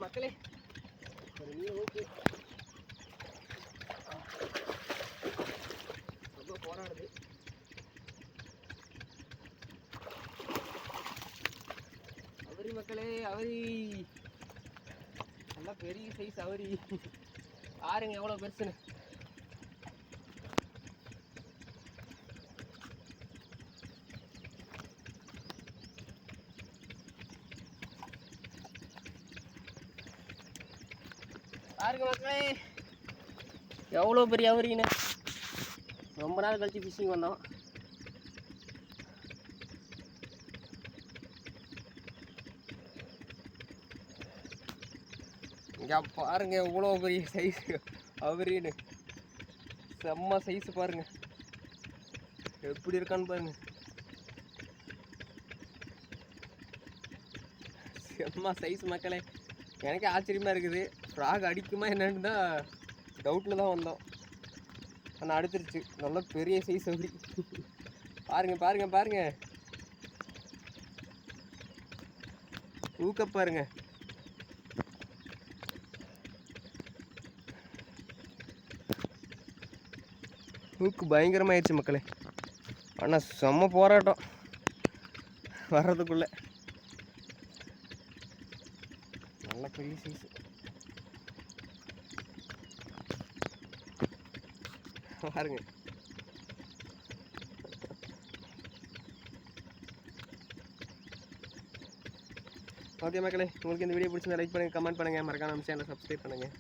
மக்களே ஒரு மீன் ஊக்கு ரொம்ப போராடுது. அவரி மக்களே, அவரி நல்லா பெரிய சைஸ் அவரி. பாருங்க எவ்வளோ பெருசுன்னு. பாருங்க மக்களே எவ்வளோ பெரிய அவரின்னு. ரொம்ப நாள் கழிச்சு ஃபிஷிங் வந்தோம். இங்கே பாருங்க எவ்வளோ பெரிய சைஸ் அவரின்னு. செம்ம சைஸ் பாருங்க எப்படி இருக்கான்னு பாருங்க. செம்ம சைஸ் மக்களே. எனக்கே ஆச்சரியமாக இருக்குது. ஃப்ராக் அடிக்குமா என்னன்னு தான் டவுட்டில் தான் வந்தோம். ஆனால் அடுத்துருச்சு. நல்ல பெரிய சைஸ் அவரி. பாருங்க பாருங்க பாருங்க ஊக்க பாருங்க. ஊக்கு பயங்கரமாயிடுச்சு மக்களே. ஆனால் செம்ம போராட்டம் வர்றதுக்குள்ள. நல்ல பெரிய சைஸ் பாருங்க. ஓகே மக்களே, உங்களுக்கு இந்த வீடியோ பிடிச்சிருந்தா லைக் பண்ணுங்கள், கமெண்ட் பண்ணுங்கள், மறக்காம நம்ம சேனலை சப்ஸ்கிரைப் பண்ணுங்கள்.